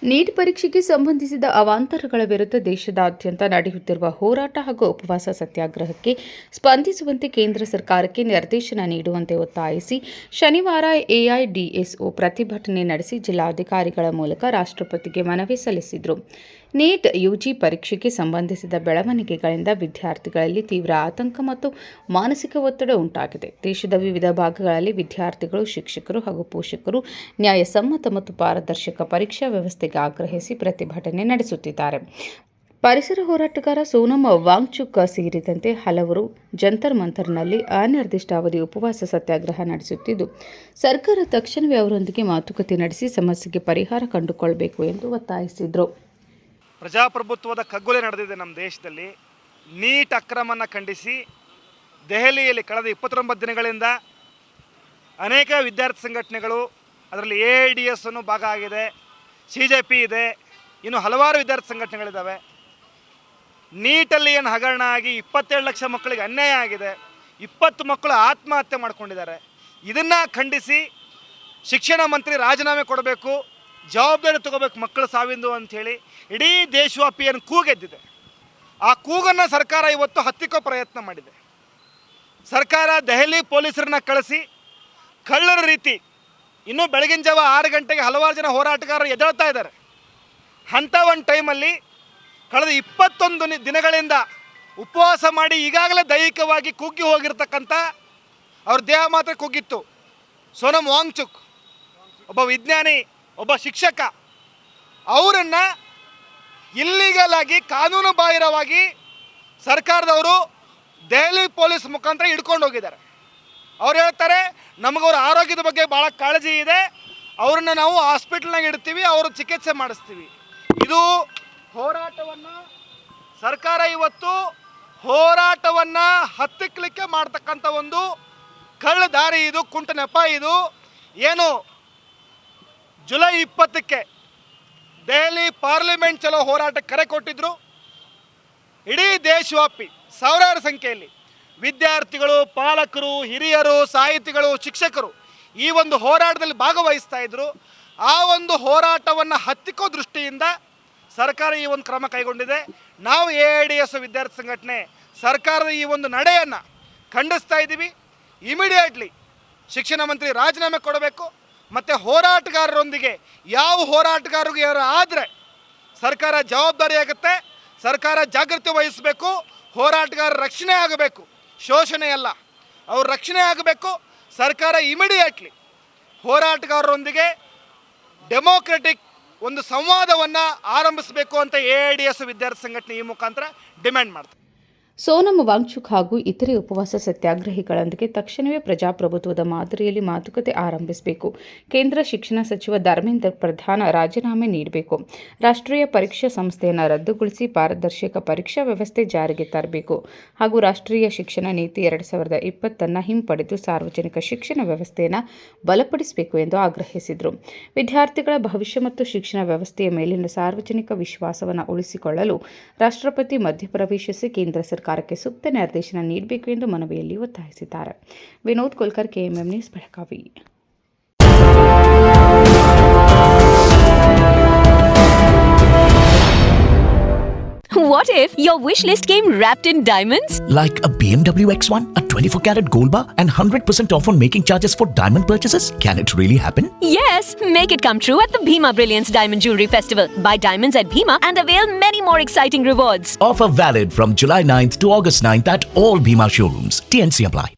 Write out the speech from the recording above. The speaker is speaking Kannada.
ನೀಟ್ ಪರೀಕ್ಷೆಗೆ ಸಂಬಂಧಿಸಿದ ಅವಾಂತರಗಳ ವಿರುದ್ಧ ದೇಶದಾದ್ಯಂತ ನಡೆಯುತ್ತಿರುವ ಹೋರಾಟ ಹಾಗೂ ಉಪವಾಸ ಸತ್ಯಾಗ್ರಹಕ್ಕೆ ಸ್ಪಂದಿಸುವಂತೆ ಕೇಂದ್ರ ಸರ್ಕಾರಕ್ಕೆ ನಿರ್ದೇಶನ ನೀಡುವಂತೆ ಒತ್ತಾಯಿಸಿ ಶನಿವಾರ ಎಐಡಿಎಸ್ಒ ಪ್ರತಿಭಟನೆ ನಡೆಸಿ ಜಿಲ್ಲಾಧಿಕಾರಿಗಳ ಮೂಲಕ ರಾಷ್ಟ್ರಪತಿಗೆ ಮನವಿ ಸಲ್ಲಿಸಿದರು. ನೀಟ್ ಯುಜಿ ಪರೀಕ್ಷೆಗೆ ಸಂಬಂಧಿಸಿದ ಬೆಳವಣಿಗೆಗಳಿಂದ ವಿದ್ಯಾರ್ಥಿಗಳಲ್ಲಿ ತೀವ್ರ ಆತಂಕ ಮತ್ತು ಮಾನಸಿಕ ಒತ್ತಡ ಉಂಟಾಗಿದೆ. ದೇಶದ ವಿವಿಧ ಭಾಗಗಳಲ್ಲಿ ವಿದ್ಯಾರ್ಥಿಗಳು, ಶಿಕ್ಷಕರು ಹಾಗೂ ಪೋಷಕರು ನ್ಯಾಯಸಮ್ಮತ ಮತ್ತು ಪಾರದರ್ಶಕ ಪರೀಕ್ಷಾ ವ್ಯವಸ್ಥೆಗೆ ಆಗ್ರಹಿಸಿ ಪ್ರತಿಭಟನೆ ನಡೆಸುತ್ತಿದ್ದಾರೆ. ಪರಿಸರ ಹೋರಾಟಗಾರ ಸೋನಮ್ ವಾಂಗ್ಚುಕ್ ಸೇರಿದಂತೆ ಹಲವರು ಜಂತರ್ ಮಂತರ್ನಲ್ಲಿ ಅನಿರ್ದಿಷ್ಟಾವಧಿ ಉಪವಾಸ ಸತ್ಯಾಗ್ರಹ ನಡೆಸುತ್ತಿದ್ದು, ಸರ್ಕಾರ ತಕ್ಷಣವೇ ಅವರೊಂದಿಗೆ ಮಾತುಕತೆ ನಡೆಸಿ ಸಮಸ್ಯೆಗೆ ಪರಿಹಾರ ಕಂಡುಕೊಳ್ಳಬೇಕು ಎಂದು ಒತ್ತಾಯಿಸಿದರು. ಪ್ರಜಾಪ್ರಭುತ್ವದ ಕಗ್ಗೊಲೆ ನಡೆದಿದೆ ನಮ್ಮ ದೇಶದಲ್ಲಿ. ನೀಟ್ ಅಕ್ರಮವನ್ನು ಖಂಡಿಸಿ ದೆಹಲಿಯಲ್ಲಿ ಕಳೆದ 29 ದಿನಗಳಿಂದ ಅನೇಕ ವಿದ್ಯಾರ್ಥಿ ಸಂಘಟನೆಗಳು, ಅದರಲ್ಲಿ AIDS ಭಾಗ ಆಗಿದೆ, CJP ಇದೆ, ಇನ್ನು ಹಲವಾರು ವಿದ್ಯಾರ್ಥಿ ಸಂಘಟನೆಗಳಿದ್ದಾವೆ. ನೀಟಲ್ಲಿ ಏನು ಹಗರಣ ಆಗಿ 27 ಲಕ್ಷ ಮಕ್ಕಳಿಗೆ ಅನ್ಯಾಯ ಆಗಿದೆ, 20 ಮಕ್ಕಳು ಆತ್ಮಹತ್ಯೆ ಮಾಡ್ಕೊಂಡಿದ್ದಾರೆ. ಇದನ್ನು ಖಂಡಿಸಿ ಶಿಕ್ಷಣ ಮಂತ್ರಿ ರಾಜೀನಾಮೆ ಕೊಡಬೇಕು, ಜವಾಬ್ದಾರಿ ತಗೋಬೇಕು ಮಕ್ಕಳ ಸಾವಿಂದು ಅಂಥೇಳಿ ಇಡೀ ದೇಶವ್ಯಾಪಿ ಏನು ಕೂಗೆದ್ದಿದೆ. ಆ ಕೂಗನ್ನು ಸರ್ಕಾರ ಇವತ್ತು ಹತ್ತಿಕ್ಕೋ ಪ್ರಯತ್ನ ಮಾಡಿದೆ. ಸರ್ಕಾರ ದೆಹಲಿ ಪೊಲೀಸರನ್ನ ಕಳಿಸಿ ಕಳ್ಳರ ರೀತಿ ಇನ್ನೂ ಬೆಳಗಿನ ಜಾವ 6 ಗಂಟೆಗೆ ಹಲವಾರು ಜನ ಹೋರಾಟಗಾರರು ಎದ್ದೇಳ್ತಾ ಇದ್ದಾರೆ. ಅಂಥ ಒಂದು ಟೈಮಲ್ಲಿ ಕಳೆದ 21 ದಿನಗಳಿಂದ ಉಪವಾಸ ಮಾಡಿ ಈಗಾಗಲೇ ದೈಹಿಕವಾಗಿ ಕುಗ್ಗಿ ಹೋಗಿರ್ತಕ್ಕಂಥ ಅವ್ರ ದೇಹ ಮಾತ್ರ ಕುಗ್ಗಿತ್ತು. ಸೋನಮ್ ವಾಂಗ್ಚುಕ್ ಒಬ್ಬ ವಿಜ್ಞಾನಿ, ಒಬ್ಬ ಶಿಕ್ಷಕ, ಅವರನ್ನು ಇಲ್ಲೀಗಲ್ ಆಗಿ ಕಾನೂನು ಬಾಹಿರವಾಗಿ ಸರ್ಕಾರದವರು ದೆಹಲಿ ಪೊಲೀಸ್ ಮುಖಾಂತರ ಹಿಡ್ಕೊಂಡು ಹೋಗಿದ್ದಾರೆ. ಅವ್ರು ಹೇಳ್ತಾರೆ, ನಮಗವ್ರ ಆರೋಗ್ಯದ ಬಗ್ಗೆ ಭಾಳ ಕಾಳಜಿ ಇದೆ, ಅವ್ರನ್ನ ನಾವು ಹಾಸ್ಪಿಟಲ್ನಾಗ ಇಡ್ತೀವಿ, ಅವರು ಚಿಕಿತ್ಸೆ ಮಾಡಿಸ್ತೀವಿ. ಇದು ಹೋರಾಟವನ್ನು ಸರ್ಕಾರ ಇವತ್ತು ಹೋರಾಟವನ್ನು ಹತ್ತಿಕ್ಕಲಿಕ್ಕೆ ಮಾಡ್ತಕ್ಕಂಥ ಒಂದು ಕಳ್ಳ ದಾರಿ, ಇದು ಕುಂಟ ನೆಪ. ಇದು ಏನು ಜುಲೈ 20ಕ್ಕೆ ದೆಹಲಿ ಪಾರ್ಲಿಮೆಂಟ್ ಚಲೋ ಹೋರಾಟಕ್ಕೆ ಕರೆ ಕೊಟ್ಟಿದ್ದರು. ಇಡೀ ದೇಶವ್ಯಾಪಿ ಸಾವಿರಾರು ಸಂಖ್ಯೆಯಲ್ಲಿ ವಿದ್ಯಾರ್ಥಿಗಳು, ಪಾಲಕರು, ಹಿರಿಯರು, ಸಾಹಿತಿಗಳು, ಶಿಕ್ಷಕರು ಈ ಒಂದು ಹೋರಾಟದಲ್ಲಿ ಭಾಗವಹಿಸ್ತಾ ಇದ್ದರು. ಆ ಒಂದು ಹೋರಾಟವನ್ನು ಹತ್ತಿಕ್ಕೋ ದೃಷ್ಟಿಯಿಂದ ಸರ್ಕಾರ ಈ ಒಂದು ಕ್ರಮ ಕೈಗೊಂಡಿದೆ. ನಾವು AIDS ವಿದ್ಯಾರ್ಥಿ ಸಂಘಟನೆ ಸರ್ಕಾರದ ಈ ಒಂದು ನಡೆಯನ್ನು ಖಂಡಿಸ್ತಾ ಇದ್ದೀವಿ. ಇಮಿಡಿಯೇಟ್ಲಿ ಶಿಕ್ಷಣ ಮಂತ್ರಿ ರಾಜೀನಾಮೆ ಕೊಡಬೇಕು ಮತ್ತು ಹೋರಾಟಗಾರರೊಂದಿಗೆ ಯಾವ ಹೋರಾಟಗಾರರಿಗೆ ಯಾರು ಆದರೆ ಸರ್ಕಾರ ಜವಾಬ್ದಾರಿ ಆಗುತ್ತೆ. ಸರ್ಕಾರ ಜಾಗೃತಿ ವಹಿಸಬೇಕು. ಹೋರಾಟಗಾರರ ರಕ್ಷಣೆ ಆಗಬೇಕು, ಶೋಷಣೆ ಅಲ್ಲ, ಅವ್ರ ರಕ್ಷಣೆ ಆಗಬೇಕು. ಸರ್ಕಾರ ಇಮಿಡಿಯೇಟ್ಲಿ ಹೋರಾಟಗಾರರೊಂದಿಗೆ ಡೆಮೋಕ್ರೆಟಿಕ್ ಒಂದು ಸಂವಾದವನ್ನು ಆರಂಭಿಸಬೇಕು ಅಂತ AIDS ವಿದ್ಯಾರ್ಥಿ ಸಂಘಟನೆ ಈ ಮುಖಾಂತರ ಡಿಮ್ಯಾಂಡ್ ಮಾಡ್ತಾರೆ. ಸೋನಮ್ ವಾಂಗ್ಚುಕ್ ಹಾಗೂ ಇತರೆ ಉಪವಾಸ ಸತ್ಯಾಗ್ರಹಿಗಳೊಂದಿಗೆ ತಕ್ಷಣವೇ ಪ್ರಜಾಪ್ರಭುತ್ವದ ಮಾದರಿಯಲ್ಲಿ ಮಾತುಕತೆ ಆರಂಭಿಸಬೇಕು. ಕೇಂದ್ರ ಶಿಕ್ಷಣ ಸಚಿವ ಧರ್ಮೇಂದ್ರ ಪ್ರಧಾನ್ ರಾಜೀನಾಮೆ ನೀಡಬೇಕು. ರಾಷ್ಟ್ರೀಯ ಪರೀಕ್ಷಾ ಸಂಸ್ಥೆಯನ್ನು ರದ್ದುಗೊಳಿಸಿ ಪಾರದರ್ಶಕ ಪರೀಕ್ಷಾ ವ್ಯವಸ್ಥೆ ಜಾರಿಗೆ ತರಬೇಕು ಹಾಗೂ ರಾಷ್ಟ್ರೀಯ ಶಿಕ್ಷಣ ನೀತಿ 2020 ಹಿಂಪಡೆದು ಸಾರ್ವಜನಿಕ ಶಿಕ್ಷಣ ವ್ಯವಸ್ಥೆಯನ್ನು ಬಲಪಡಿಸಬೇಕು ಎಂದು ಆಗ್ರಹಿಸಿದರು. ವಿದ್ಯಾರ್ಥಿಗಳ ಭವಿಷ್ಯ ಮತ್ತು ಶಿಕ್ಷಣ ವ್ಯವಸ್ಥೆಯ ಮೇಲಿನ ಸಾರ್ವಜನಿಕ ವಿಶ್ವಾಸವನ್ನು ಉಳಿಸಿಕೊಳ್ಳಲು ರಾಷ್ಟ್ರಪತಿ ಮಧ್ಯಪ್ರವೇಶಿಸಿ ಕೇಂದ್ರ ಸರ್ಕಾರಕ್ಕೆ ಸೂಕ್ತ ನಿರ್ದೇಶನ ನೀಡಬೇಕು ಎಂದು ಮನವಿಯಲ್ಲಿ ಒತ್ತಾಯಿಸಿದ್ದಾರೆ. Vinod Kolkar, KMM news, Belagavi. What if your wish list came wrapped in diamonds? Like a BMW X1, a 24-carat gold bar, and 100% off on making charges for diamond purchases? Can it really happen? Yes! Make it come true at the Bhima Brilliance Diamond Jewelry Festival. Buy diamonds at Bhima and avail many more exciting rewards. Offer valid from July 9th to August 9th at all Bhima showrooms. TNC apply.